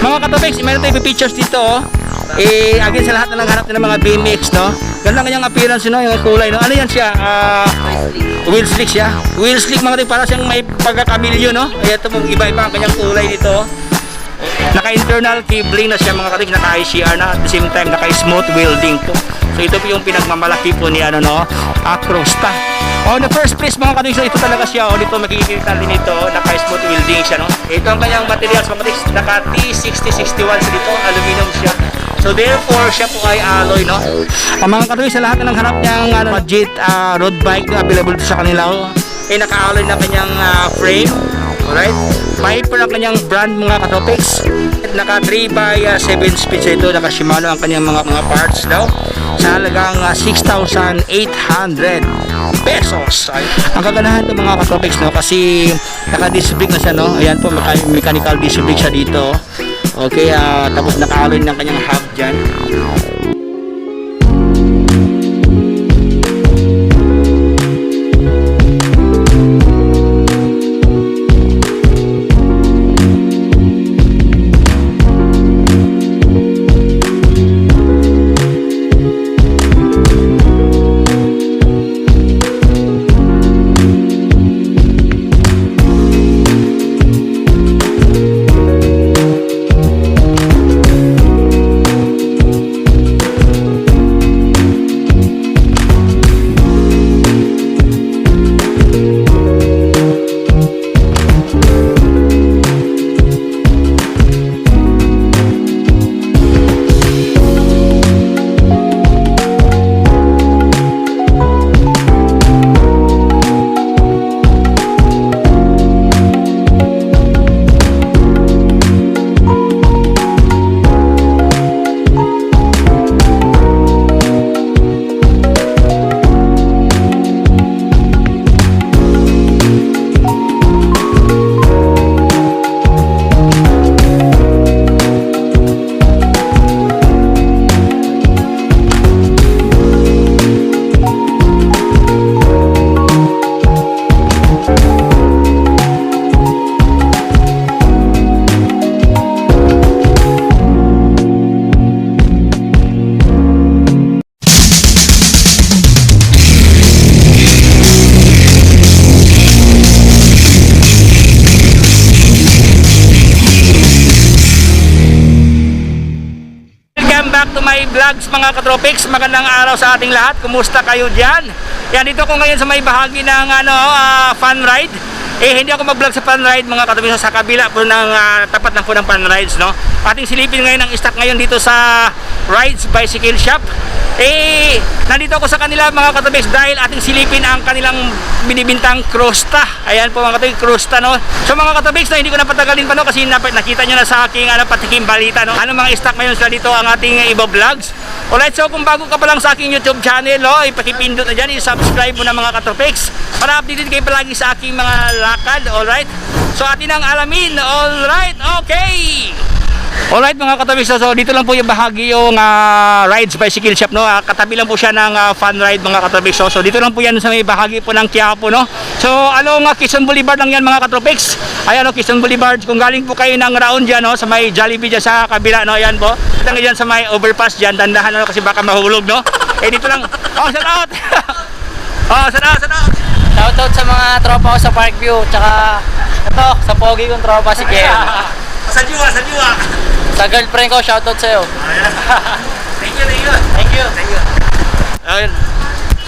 Mga katopics, meron tayong pictures dito, oh. Again sa lahat na naghanap ng mga BMX, no? Ganda kanyang appearance, no? Yung kulay, no? Ano yan siya? Wheel slick siya. Wheel slick, mga katopics, para siyang may pagkakamilyo, no? Ay, ito mong iba-iba ang kanyang kulay dito. Naka-internal cabling na siya, mga katopics, naka-ICR na, at the same time naka-smooth welding po. So ito po yung pinagmamalaki po ni Crusta. On the first place, mga katopics, ito talaga siya. O dito makikita din ito, naka-smooth welding siya, no? Ito ang kanyang materials, mga katopics, naka T6061 dito, aluminum siya. So therefore, siya po ay alloy, no? Ang mga katopics, sa lahat na naghanap niyang budget road bike na available sa kanila, naka-alloy na kanyang frame. Alright, Piper ang kanyang brand, mga katopics. Naka 3x7 speeds ito, naka Shimano ang kanyang mga parts daw sa halagang 6,800 pesos. Ang kaganahan ito, mga katopics, no, kasi naka disc brake na siya, no. Ayan po, mechanical disc brake siya dito. Okay, tapos naka-alloy ng kanyang hub dyan. Back to my vlogs, mga katropics. Magandang araw sa ating lahat. Kumusta kayo dyan? Yan, dito ko ngayon sa may bahagi ng fun ride. Hindi ako mag-vlog sa fun ride, mga katropics, sa kabila po ng tapat ng po ng fun rides, no? Ating silipin ngayon ang stock ngayon dito sa Rides Bicycle Shop. Nandito ako sa kanila, mga katropics, dahil ating silipin ang kanilang binibintang Crusta. Ayan po, mga katropics, Crusta, no? So mga katropics, hindi ko napatagalin pa, no, kasi nakita nyo na sa aking patikim balita, no? Ano mga stock ngayon sila dito ang ating iba vlogs. Alright, so kung bago ka pa lang sa aking YouTube channel, ipakipindot na dyan, i-subscribe mo na, mga katropics, para updated kayo palagi sa aking mga lakad. Alright, so atin ang alamin. Alright, okay. Alright, mga katopics, so dito lang po yung bahagi yung Rides Bicycle Shop, no? Katabi lang po siya ng fun ride, mga katopics. So dito lang po yan sa may bahagi po ng Quiapo, no? So along Quezon Boulevard lang yan, mga katopics. Ayan, Quezon Boulevard. Kung galing po kayo ng round dyan, no, sa may Jollibee dyan sa kabila, no? Ayan po, dito dyan sa may overpass dyan, dandahan, no, kasi baka mahulog, no? Dito lang. Oh, shout out. Shout out. Shoutout sa mga tropa ko sa Parkview, tsaka ito, sa pogi kong tropa si Ken. Sa jiwa. Sa girlfriend ko, shoutout sa'yo. Thank you. Ayun.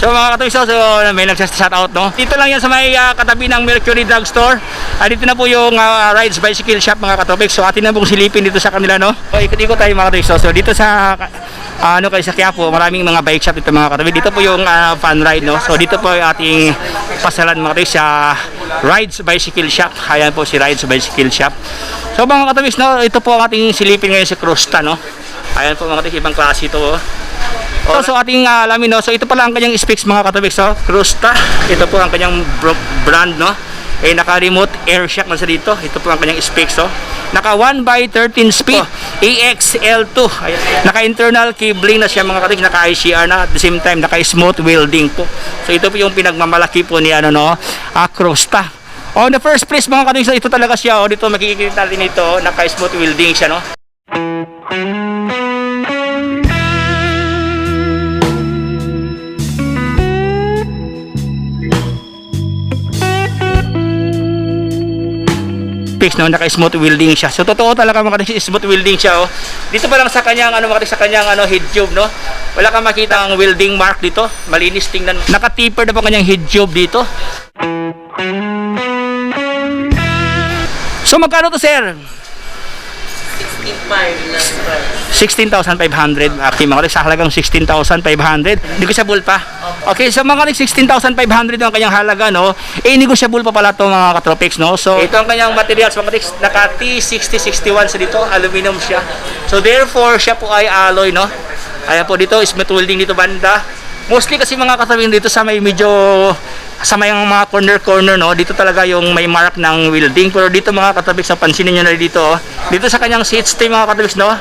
So mga katopics, so may nagsa-shoutout, no? Dito lang yan sa may katabi ng Mercury Drugstore. Dito na po yung Rides Bicycle Shop, mga katopics. So atin na pong silipin dito sa kanila, no? So ikot-ikot tayo, mga katopics. So dito sa kayo sa Quiapo, maraming mga bike shop dito, mga katopics. Dito po yung fun ride, no? So dito po yung ating pasalan, mga katopics, sa Rides Bicycle Shop. Ayan po si Rides Bicycle Shop. So mga katopics, no, ito po ang ating silipin ngayon si Crusta, no? Ayan po, mga katopics, ibang klase ito, So ating alamin, no? So ito pala ang kanyang specs, mga katopics, no? Crusta. Ito po ang kanyang brand, no? Naka-remote air shock na sa dito. Ito po ang kanyang specs, no? Naka 1x13 speed, AXL2. Naka-internal cabling na siya, mga katopics, naka-ICR na, at the same time naka-smooth welding po. So ito po yung pinagmamalaki po ni Crusta. On the first place, mga katopics, ito talaga siya. Dito makikita din ito, naka-smooth welding siya, no? specs, no, naka smooth welding siya. So totoo talaga mga katropics, smooth welding siya, oh. Dito pa lang sa kanyang ano mga katropics, sa kanyang ano head tube, no. Wala kang makita ang welding mark dito. Malinis tingnan. Naka-taper na po kanyang head tube dito. So magkano to, sir? 16,500. Okay, mga katropics, sa halagang 16,500. Negotiable pa. Okay, so mga katropics, 16,500 ang kanyang halaga, no. Negotiable pa pala to mga katropics, no. So ito ang kanyang materials, mga katropics, naka T6061 sa dito, aluminum siya. So therefore, siya po ay alloy, no. Ayan po dito, smooth welding dito banda. Mostly kasi mga katropics dito sa may medyo sa may mga corner no, dito talaga yung may mark ng welding. Pero dito mga katropics, pansinin nyo na dito, oh. Dito sa kanyang seat stay mga katropics, no,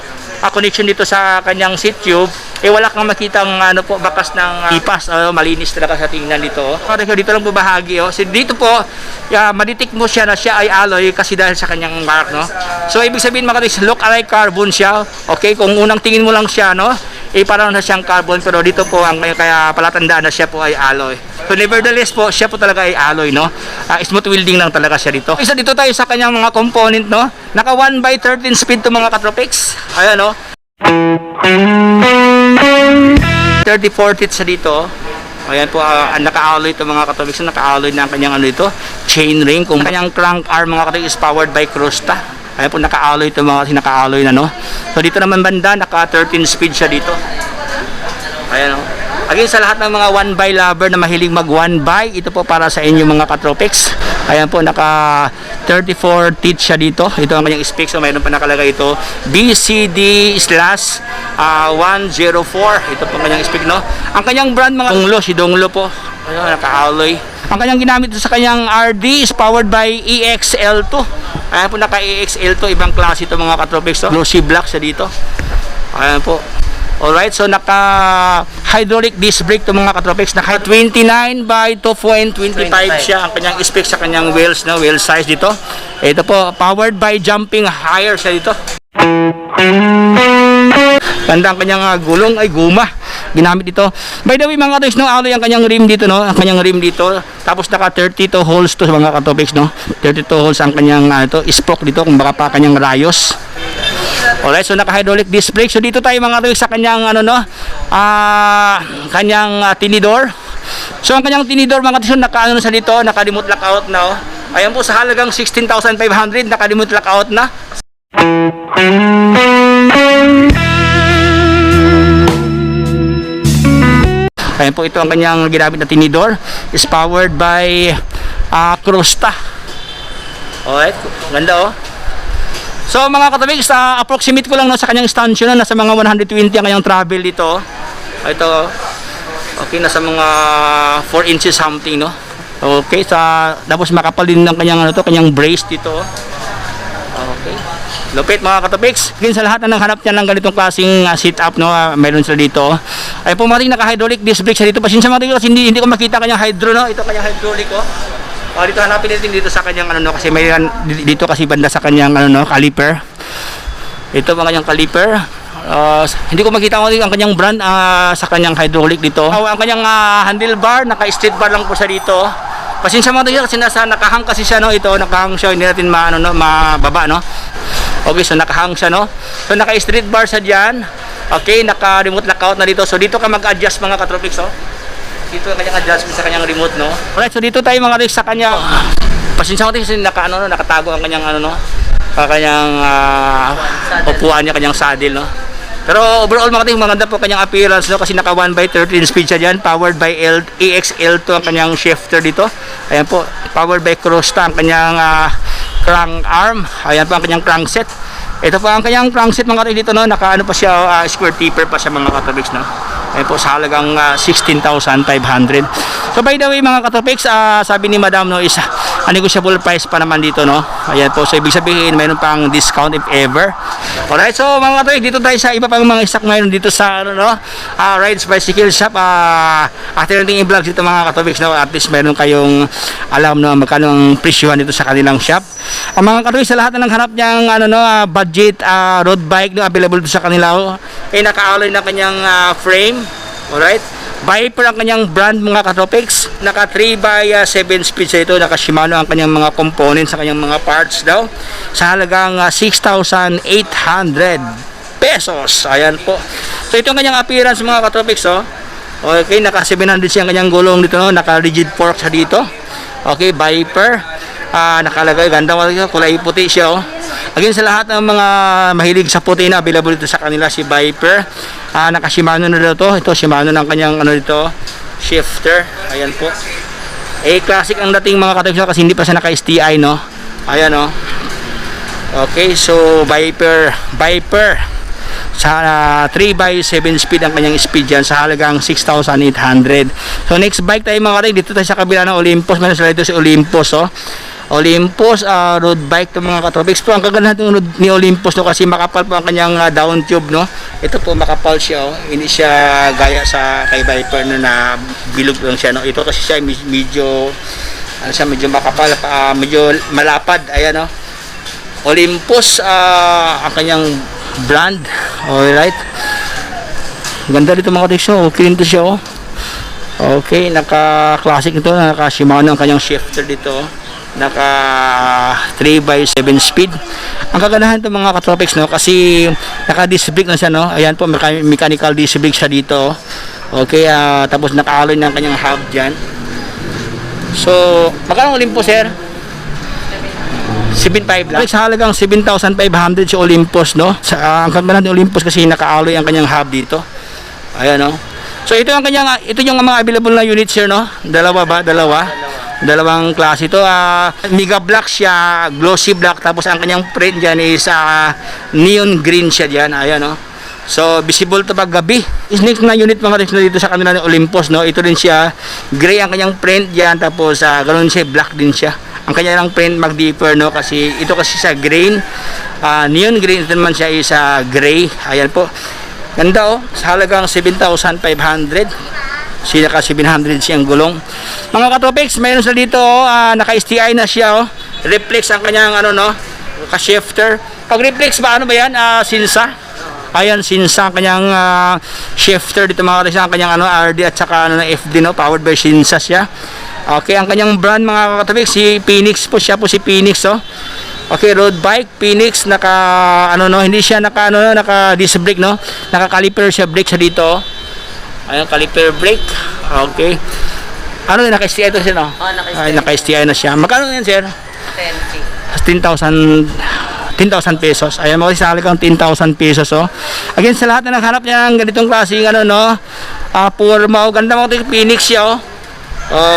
connection dito sa kanyang seat tube, wala kang makitang ano po, bakas ng ipas, malinis talaga sa tingnan dito, oh. Dito lang po bahagi, oh. So, dito po, maditik mo siya na siya ay alloy kasi dahil sa kanyang mark, no. So ibig sabihin mga katropics, look alike carbon siya. Okay, kung unang tingin mo lang siya, no, parang na siyang carbon, pero dito po ang kaya palatandaan na siya po ay alloy. So nevertheless po, siya po talaga ay alloy, no. Smooth welding lang talaga siya dito. Isa dito tayo sa kanyang mga component, no. Naka 1/13 speed to mga katropics. Ayan, no. 34 teeth sa dito. Ayan po, naka-alloy ito mga katropics. Naka-alloy na ang kanyang ano dito, chain ring. Kung kanyang crank arm mga katropics is powered by Crusta. Ayan po, naka-alloy ito mga, naka-alloy na, no. So dito naman banda, naka 13 speed siya dito. Ayan, no. Again, sa lahat ng mga 1x lover na mahilig mag 1x, ito po para sa inyo mga katropics. Ayan po, naka 34 teeth siya dito. Ito ang kanyang specs. So mayroon pa nakalagay ito BCD/104. Ito po ang kanyang spec, no. Ang kanyang brand mga Donglo, si Donglo po. Ayun, naka-alloy. Ang kanyang ginamit sa kanyang RD is powered by EXL2. Ayan po, naka EXL2, ibang klase ito mga katropics, no. Glossy black siya dito. Ayan po. Alright, so naka hydraulic disc brake to mga katropics, naka 29/2.25 siya ang kanyang specs sa kanyang wheels, no, wheel size dito. Ito po, powered by jumping higher siya dito. Ganda ang kanyang gulong ay guma ginamit dito. By the way mga katropics, no, alloy ang kanyang rim dito, no, ang kanyang rim dito. Tapos naka 32 holes to mga katropics, no. 32 holes ang kanyang ito, spoke dito kung baka pa kanyang rayos. Alright, so naka-hydraulic disc brake. So dito tayo mga katropics sa kanyang ano, no, kanyang tinidor. So ang kanyang tinidor mga katropics, naka-ano sa dito, naka-remote lockout na, oh. Ayan po, sa halagang 16,500, naka-remote lockout na. Ayan po, ito ang kanyang ginamit na tinidor, is powered by Crusta. Alright, ganda, oh. So mga katropics, approximate ko lang, no, sa kanyang stanchion, no, nasa mga 120 ang kanyang travel dito. Ito, okay, nasa mga 4 inches something, no. Okay, tapos makapal din ng kanyang ano to, kanyang brace dito. Okay. Lupit mga katropics. Again, sa lahat na nanghanap niya ng ganitong klaseng setup, no, mayroon sila dito. Ay po mga naka-hydraulic disc brake siya dito. Pasensya mga katropics, hindi ko makita kanyang hydro, no. Ito kanyang hydraulic, oh. Dito hanapin natin dito sa kanyang ano, no, kasi may dito kasi banda sa kanyang ano, no, caliper. Ito ang kanyang caliper. Hindi ko makita ang kanyang brand sa kanyang hydraulic dito. Ang kanyang handlebar, naka-straight bar lang po siya dito. Pasensya mo tayo kasi nakahang kasi siya, no. Ito nakahang siya, hindi natin mababa, no. Okay, so nakahang siya, no. So naka-straight bar siya diyan. Okay, naka-remote lockout na dito. So dito ka mag-adjust mga katropics, oh. Dito ang kanyang adjustment sa kanyang remote, no. Alright, so dito tayo mga katropics sa kanya. Pasensya mo tayo kasi nakatago ang kanyang ano, no, kanyang upuan niya, kanyang saddle, no. Pero overall mga katropics, maganda po kanyang appearance, no, kasi naka 1/13 speed siya diyan, powered by EXL2 ang kanyang shifter dito. Ayan po, powered by Crusta ang kanyang crank arm. Ayan po ang kanyang crankset. Ito po ang kanyang crankset mga katropics dito, no, naka ano pa siya, square tipper pa siya mga katropics, no. Ayan po, sa halagang 16,500. So by the way mga katropics, sabi ni Madam, no, is negotiable price pa naman dito, no. Ayan po, so ibig sabihin mayroon pang discount if ever. Alright, so mga katropics, dito tayo sa iba pang mga stock mayroon dito sa ano, no, Rides Bicycle Shop. After nating i-vlog dito mga katropics, no, at least mayroon kayong alam, no, magkano ang presyohan dito sa kanilang shop. Ang mga katropics, sa lahat na nanghanap niyang ano, no, budget road bike, no, available dito sa kanila, oh, naka-alloy na kanyang frame. Alright, Viper ang kanyang brand mga katropics. Naka 3x7 speed sa ito. Naka Shimano ang kanyang mga components, sa kanyang mga parts daw. Sa halagang 6,800 pesos. Ayan po. So ito ang kanyang appearance mga katropics. Oh. Okay, naka 700 siya ang kanyang gulong dito. No? Naka rigid fork siya dito. Okay, Viper. Nakalagay. Ganda mo. Kulay puti siya. Oh. Again, sa lahat ng mga mahilig sa puti na available dito sa kanila si Viper. Naka Shimano na daw to. Ito Shimano ng kanyang ano dito, shifter. Ayan po. Classic ang dating mga katropics kasi hindi pa siya naka STI, no. Ayan, oh. Okay, so Viper sa 3x7 speed ang kanyang speed yan sa halagang 6,800. So next bike tayo mga katropics, dito tayo sa kabila ng Olympus. Meron sila dito si Olympus, oh. Olympus road bike to mga katropics po. Ang kagandahan ni Olympus, no, kasi makapal po ang kanyang down tube, no. Ito po makapal siya, oh. Hindi siya gaya sa kay Viper na bilog lang siya, no. Ito kasi siya medyo medyo makapal, medyo malapad. Ayan, no. Olympus ang kanyang brand. Alright. Ganda dito mga katropics, oh. Clean to siya, oh. Okay, naka-classic ito, naka-Shimano ang kanyang shifter dito, oh. Naka 3x7 speed. Ang kagandahan ito mga katropics, no, kasi naka disc brake na siya, no. Ayan po, mechanical disc brake siya dito. Okay, tapos naka-alloy ng kanyang hub dyan. So magkano Olympus, sir? 7.5 lang. Sa halagang 7,500 si Olympus, no. Ang kagandahan ni Olympus kasi naka-alloy ang kanyang hub dito. Ayan, no. So ito yung mga available na units, sir, no. Dalawang klase ito. Mega black siya, glossy black, tapos ang kanyang print dyan is neon green siya dyan. Ayan, no. So visible to pag gabi. Next na unit mga katropics na dito sa kanila ni Olympus, no. Ito din siya, gray ang kanyang print dyan, tapos ganoon siya, black din siya. Ang kanyang print mag-differ, no, kasi ito kasi sa green, neon green. Ito naman siya is gray. Ayan po. Ganda, oh. Sa halagang 7,500. Naka 700 siyang gulong. Mga katropics, mayroon sa dito, naka-STI na siya, oh. Reflex ang kanyang no, ka-shifter. Pag reflex ba, ano ba yan? Sinsa. Ayan, Sinsa ang kanyang shifter dito mga katropics. Ang kanyang RD at saka FD, no, powered by Sinsa siya. Okay, ang kanyang brand mga katropics, si Phoenix po, siya po si Phoenix, oh. Okay, road bike, Phoenix, hindi siya naka disc brake, no. Naka-caliper siya, brake siya dito, oh. Ayan, caliper brake. Okay. Naka-STI ito siya, no? Naka-STI na siya. Magkano yan, sir? 10,000 pesos. Ayan, mga sa halagang 10,000 pesos, oh. Again, sa lahat na naghanap niya ng ganitong klaseng Purma, ganda mga Phoenix siya, oh.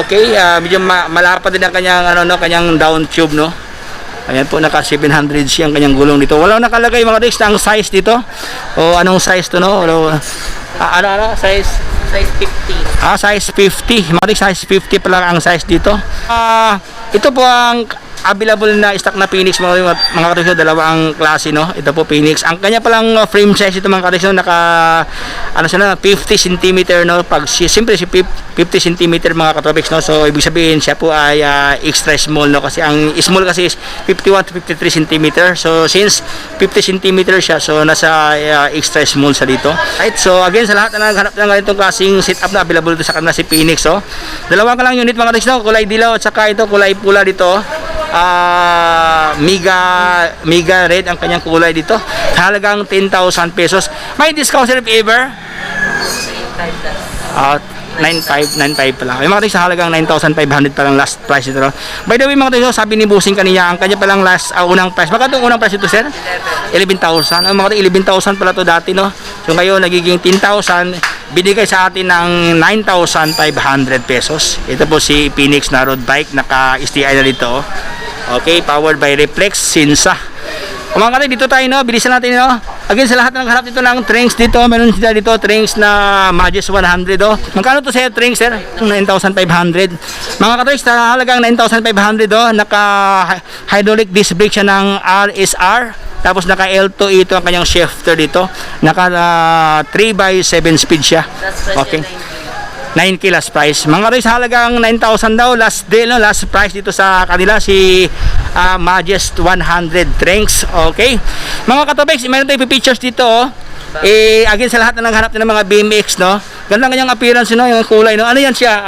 Okay, medyo malapad din ang kanyang down tube, no. Ayan po, naka 700 siya ang kanyang gulong dito. Walang nakalagay mga katropics ang size dito. O anong size to, no? Size 50. Size 50. Mga katropics, size 50 pala ang size dito. Ito po ang available na stock na Phoenix mga katropics, dalawa ang klase, no. Ito po Phoenix. Ang kanya palang frame size ito mga katropics, no, naka 50 cm, no. Pag siyempre si 50 cm mga katropics, no. So ibig sabihin siya po ay extra small, no, kasi ang small kasi is 51 to 53 cm. So since 50 cm siya, so nasa extra small sa dito. Right? So again, sa lahat na naghanap ng ganitong klaseng setup na available dito sa kanila si Phoenix, oh. Dalawa ka lang unit mga katropics, no. Kulay dilaw at saka ito kulay pula dito. Mega red ang kanyang kulay dito. Halagang 10,000 pesos. May discount sir if ever? 9,500 pa lang. Yung mga katropics, sa halagang 9,500 pa lang last price ito. By the way mga katropics, sabi ni Busing kanina, ang kanya pa lang last unang price. Magkano ang unang price ito, sir? 11,000. Ang mga katropics, 11,000 pala to dati, no. So ngayon nagiging 10,000. Binigay sa atin ng 9,500 pesos. Ito po si Phoenix na road bike, naka-STI na dito, oh. Okay, powered by Reflex Sinsa. Mga katropics, dito tayo, no. Bilisan natin, no. Again, sa lahat ng hanap dito ng Trinks dito, meron sila dito Trinks na Magis 100, oh. Magkano to sa Trinks, sir? 9,500. Mga katropics, sa halagang 9,500, oh. Naka hydraulic disc brake siya ng RSR. Tapos naka L2 ito ang kanyang shifter dito. Naka 3x7 speed siya. Okay. 9K last price. Mga katropics, halagang 9,000 daw last day, no, last price dito sa kanila si Magis 100 Trinks. Okay. Mga katropics, meron tayong pictures dito, oh. Again, sa lahat na naghanap ng mga BMX, no, Ganda ng kanyang appearance, no? Yung kulay, no? Ano yan siya?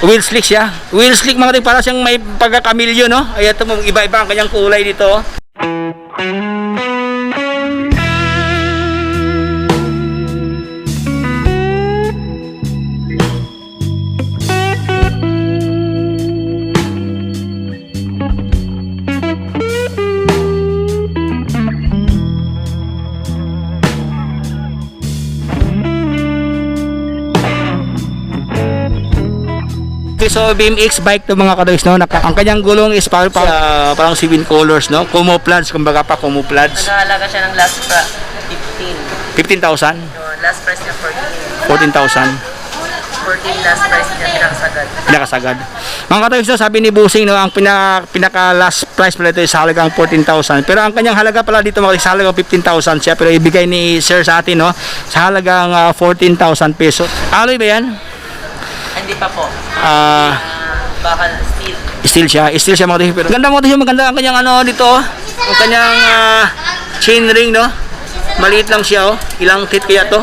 Wheel slick siya. Wheel slick mga katopics, para siyang may pagkakamilyo, no? Ay, ito mo, iba-iba ang kanyang kulay dito. Okay, so BMX bike to mga katopics, no? Ang kanyang gulong is parang 7 colors, no? Camouflage, kumbaga pa camouflage. Nag-aalaga siya ng last 15. 15,000, Last price niya 14,000. 14 last price niya, pinakasagad. Pinakasagad. Mga katopics, no, sabi ni Busing, no, ang pinaka last price pala ito is halagang 14,000. Pero ang kanyang halaga pala dito mga katopics, halagang 15,000 siya. Pero ibigay ni Sir sa atin, no, sa halagang 14,000 peso. Alloy ba yan? Hindi pa po. Baka Steel steel. siya mga katopics. Pero ganda mga katopics, maganda ang kanyang ano dito, oh. Ang kanyang chain ring, no. Maliit lang siya, oh. Ilang teeth kaya to?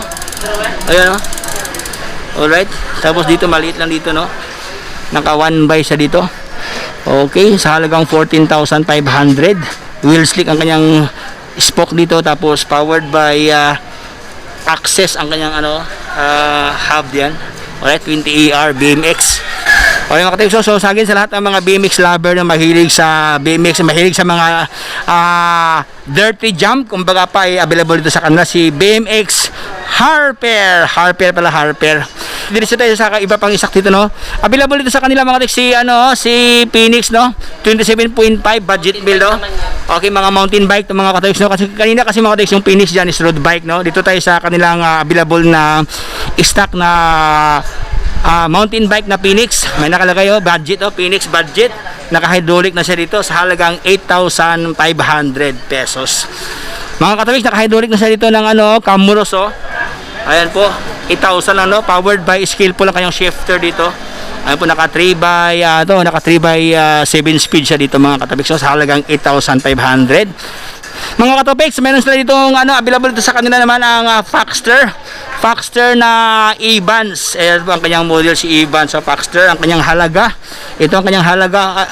Ayan, oh. Alright. Tapos dito maliit lang dito, no. Naka 1x siya dito. Okay, sa halagang 14,500. Wheel slick ang kanyang spoke dito, tapos powered by Access ang kanyang ano hub diyan. Alright, 20ER BMX. Okay mga katopics, so sa akin sa lahat ng mga BMX lover na mahilig sa BMX, mahilig sa mga dirty jump, kumbaga pa ay available dito sa kanila si BMX Harper. Diretso tayo sa iba pang isak dito, no. Available dito sa kanila mga katopics si Phoenix, no. 27.5 budget build, no. Okay, mga mountain bike to mga katopics, no. Kasi kanina kasi mga katopics yung Phoenix diyan is road bike, no. Dito tayo sa kanilang available na stock na mountain bike na Phoenix. May nakalagay budget, Phoenix budget. Naka-hydraulic na siya dito sa halagang 8,500 pesos. Mga katopics, naka-hydraulic na siya dito ng Camuros, Ayan po, 8,000 powered by Skillful ang kanyang shifter dito. Ayan po, naka 3x 7 speed siya dito mga katopics, sa halagang 8,500. Mga katopics, meron sila dito available dito sa kanila naman ang Foxster na Evans. Ayan po ang kanyang model, si Evans sa Foxster. Ang kanyang halaga, ito ang kanyang halaga,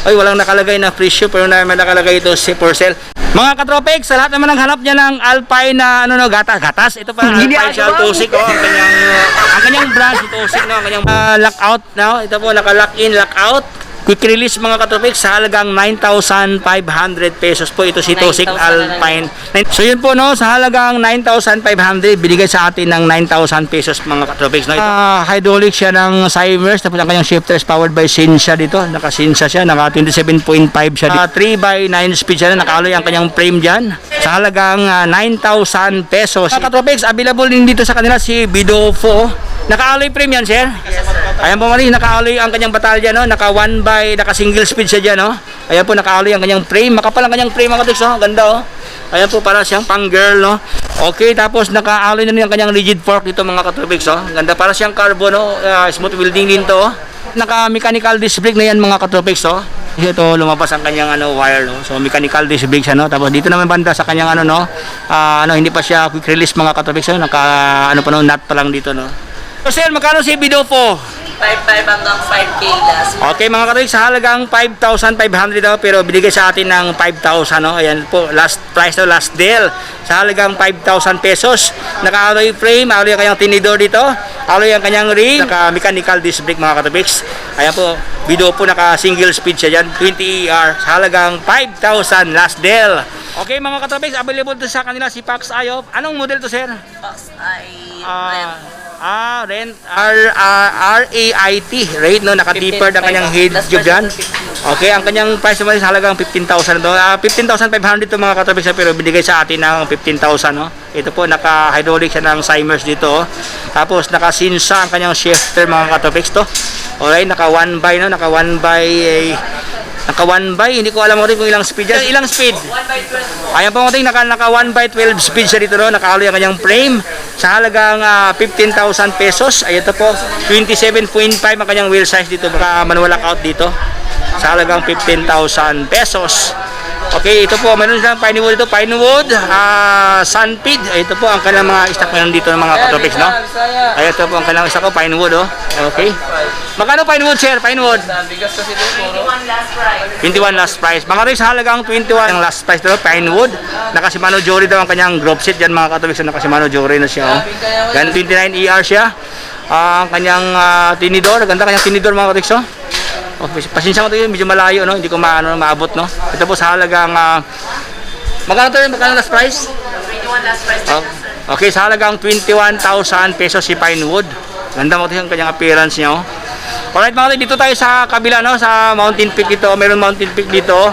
ay walang nakalagay na presyo, pero may nakalagay ito for sale. Mga katropics, sa lahat naman ng hanap niya ng Alpine na gatas. Ito pa Alpine siya, Tosik, ang kanyang brand si Tosik, ang kanyang lockout, ito po naka-lock in, lockout. Quick release mga katropics sa halagang 9,500 pesos po. Ito si Tosik Alpine. So yun po, sa halagang 9,500 binigay sa atin ng 9,000 pesos mga katropics. Hydraulic siya ng Cymers, tapos ang kanyang shifter is powered by Sinsha dito. Naka Sinsha siya, naka 27.5 siya dito. 3x9 speed siya, nakaloy ang kanyang frame dyan sa halagang 9,000 pesos. Mga katropics, available din dito sa kanila si Bidofo. Naka-alloy frame yan, sir? Ayan po mali, naka-alloy ang kanyang batalya, naka 1x, naka single speed siya dyan, Ayan po, naka-alloy ang kanyang frame. Makapal ang kanyang frame mga katopics, ganda, Ayan po, para siyang pang girl, Okay, tapos naka-alloy na rin ang kanyang rigid fork dito mga katopics, Ganda, para siyang carbon, smooth welding din to, Naka-mechanical disc brake na yan mga katopics, Ito, lumabas ang kanyang wire, So mechanical disc brake siya, Tapos dito naman banda sa kanyang hindi pa siya quick release mga katopics, Naka nut pa lang dito, So sir, magkano si Bidofo? 5,500 hanggang 5K last. Okay mga katopics, sa halagang 5,500 pero binigay sa atin ng 5,000, Ayan po, last price last deal. Sa halagang 5,000 pesos. Naka-alloy frame, alloy ang kanyang tinidor dito, alloy ang kanyang ring, naka-mechanical disc brake mga katopics. Ayan po, Bidofo, naka-single speed siya dyan, 20ER, sa halagang 5,000 last deal. Okay mga katopics, available to sa kanila si Pax Ayop. Anong model to, sir? Pax ay Rent RAIT rate, naka-deeper ang kanyang head tube yan. Okay, ang kanyang price naman sa halagang 15,000 15,500 to mga katopics, pero binigay sa atin ng 15,000, Ito po, naka-hydraulic siya ng Cymers dito, Tapos naka-Sinsa ang kanyang shifter mga katopics to. Alright, naka 1x, naka 1x, hindi ko alam kung ilang speed yan. Ilang speed? 1x12. Ayan po mga naka 1x12 speed siya dito, Naka-alloy ang kanyang frame sa halagang 15,000 pesos. Ayan ito po, 27.5 ang kanyang wheel size dito. Baka manual lockout dito sa halagang 15,000 pesos. Okay, ito po, meron silang Pinewood ito, Pinewood, Sunpid. Ito po ang kanilang mga stock meron dito ng mga katropics, no? Ay, ito po ang kanilang stock ko, Pinewood, oh. Okay. Magkano Pinewood, sir? Pinewood? Bigas kasi ito, puro. 21 last price. Mga rin sa halagang 21 ang last price dito, Pinewood. Naka-Shimano Jory daw ang kanyang group set dyan mga katropics. Naka-Shimano Jory na siya, oh. Yan, 29 ER siya. Ang kanyang tinidor, ganda kanyang tinidor mga katropics, oh. Oh, pasensya mo ito yun, medyo malayo, no? Hindi ko maabot, no? Ito po sa halagang magkano ito yun? Magkano last price? 21 last price. Oh. Okay, sa halagang 21,000 pesos si Pinewood. Ganda mo ito yung kanyang appearance niya, oh. Alright mga kapatid, dito tayo sa kabila, no? Sa Mountain Peak dito. Meron Mountain Peak dito.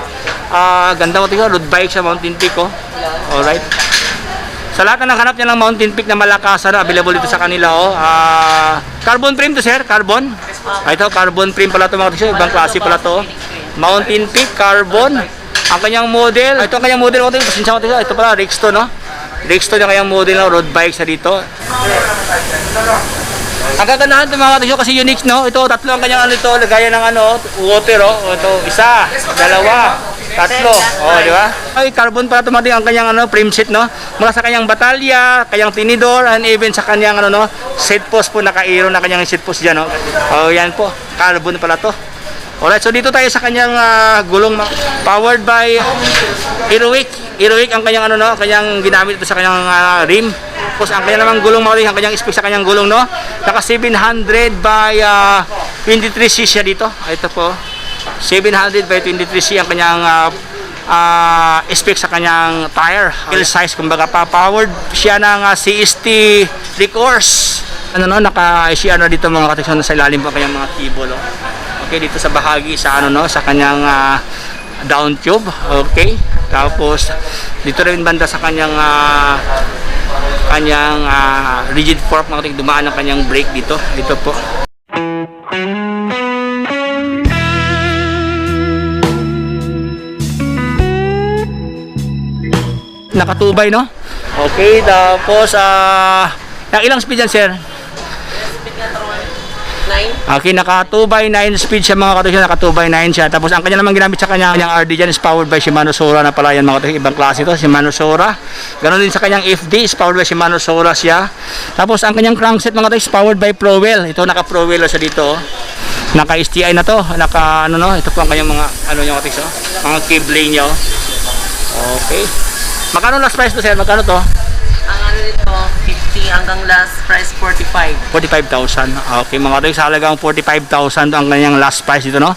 Ganda mo ito yung road bike sa Mountain Peak, oh. Alright. Sa lahat na naghanap niya ng Mountain Peak na malakasan, available dito sa kanila, oh. Carbon frame to, sir? Carbon? Ito, carbon frame pala ito mga kapatid. Ibang klase pala ito. Mountain Peak, carbon. Ang kanyang model. Ito ang kanyang model mga kapatid. Pasensya mo ito. Ito pala, Rexton, no? Rexton yung kanyang model ng road bike sa dito. Ang kagandahan ito mga kapatid kasi unique, no? Ito, tatlo ang kanyang ano ito. Lagayan ng ano, water, oh. Ito, isa, dalawa, tatlo. Oh, di ba? Ay, carbon pala ito mga kapatid ang kanyang ano, frame set, no? Mula sa kanyang batalya, kanyang tinidor, and even sa kanyang ano, no, set post po, naka-aero na kanyang set post dyan, no? Oh, yan po. Carbon pala to. Alright, so dito tayo sa kanyang gulong powered by Heroic. Heroic ang kanyang ano, no, kanyang ginamit ito sa kanyang rim. Tapos ang kanyang namang gulong mga kapatid, ang kanyang specs sa kanyang gulong, no? Naka 700 by 23C siya dito. Ito po. 700 by 23C ang kanyang specs sa kanyang tire. Wheel size, kumbaga powered siya ng CST Recourse. Ano no, naka-CR na dito mga katikson sa ilalim po kanyang mga cable, oh. Okay, dito sa bahagi sa ano no, sa kanyang down tube. Okay. Tapos dito rin banda sa kanyang rigid fork mga katikson, dumaan ang kanyang brake dito. Dito po. Nakatubay, no? Okay, tapos yung ilang speed yan, sir? 9. Okay, naka 2x9 speed siya mga katusya, naka 2x9 siya. Tapos ang kanya naman ginamit sa kanyang RD dyan is powered by Shimano Sora na pala yan mga katusya, ibang klase ito, Shimano Sora. Ganon din sa kanyang FD is powered by Shimano Sora siya. Tapos ang kanyang crankset mga katusya is powered by Prowell. Ito naka Prowell siya dito, oh. Naka STI na to, naka ano no, ito po ang kanyang mga ano niya katusya, mga cable niya, oh. Okay. Magkano last price to, sir? Magkano to? Ang ano nito, 50 hanggang last price 45. 45,000. Okay, mga kapatid, sa halagang 45,000 ang kanyang last price dito, no?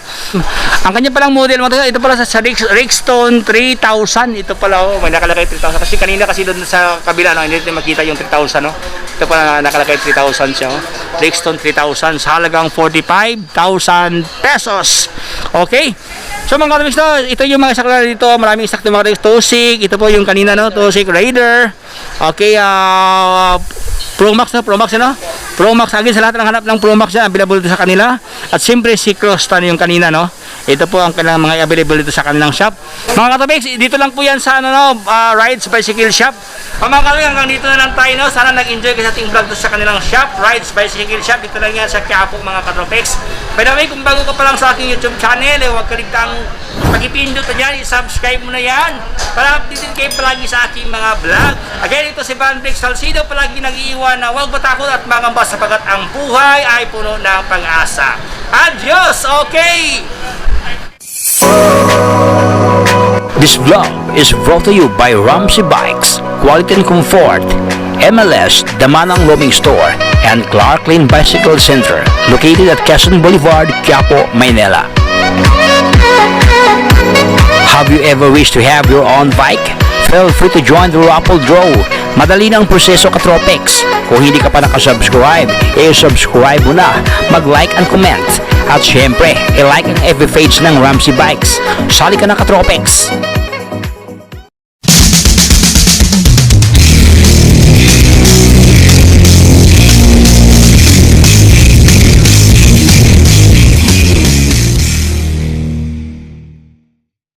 Ang kanya palang model, mga kapatid, ito pala sa Rexton 3,000. Ito pala, oh, may nakalagay 3,000. Kasi kanina kasi doon sa kabila, no, hindi natin makita yung 3,000, no? Ito pala nakalagay 3,000 siya, oh. Rexton 3,000 sa halagang 45,000 pesos. Okay? So mga kapatid, ito yung mga sakla dito. Maraming sakto mga kapatid. Tosig, ito po yung kanina, no? Tosig Raider. Okay, Pro Max, no? Pro Max, no? Pro Max, again sa lahat ng hanap ng Pro Max yan, available dito sa kanila. At siyempre si Crostan yung kanina, no? Ito po ang kanilang mga available dito sa kanilang shop. Mga katobiks, dito lang po yan sa ano, no? Rides Bicycle Shop. Mga katobiks, hanggang dito na lang tayo, no? Sana nag-enjoy kayo sa ating vlog dito sa kanilang shop, Rides Bicycle Shop. Dito lang yan sa Quiapo, mga katobiks. By the way, kung bago ka pa lang sa aking YouTube channel, huwag kaligtang pag-ipindot na dyan, i-subscribe mo na yan para updated kayo palagi sa aking mga vlog. Again, ito si Van Brix Salcido, palagi nag-iiwan na huwag matakot at mangamba sapagat ang buhay ay puno ng pag-asa. Adios! Okay! This vlog is brought to you by Ramsey Bikes, Quality and Comfort, MLS, Damanang Roaming Store, and Clarklin Bicycle Center, located at Quezon Boulevard, Quiapo, Maynila. Have you ever wished to have your own bike? Feel free to join the raffle draw. Madali na ang proseso, katropics. Kung hindi ka pa nakasubscribe, subscribe mo na, mag-like and comment. At syempre, i-like ang FB page ng Ramsey Bikes. Sali ka na, katropics!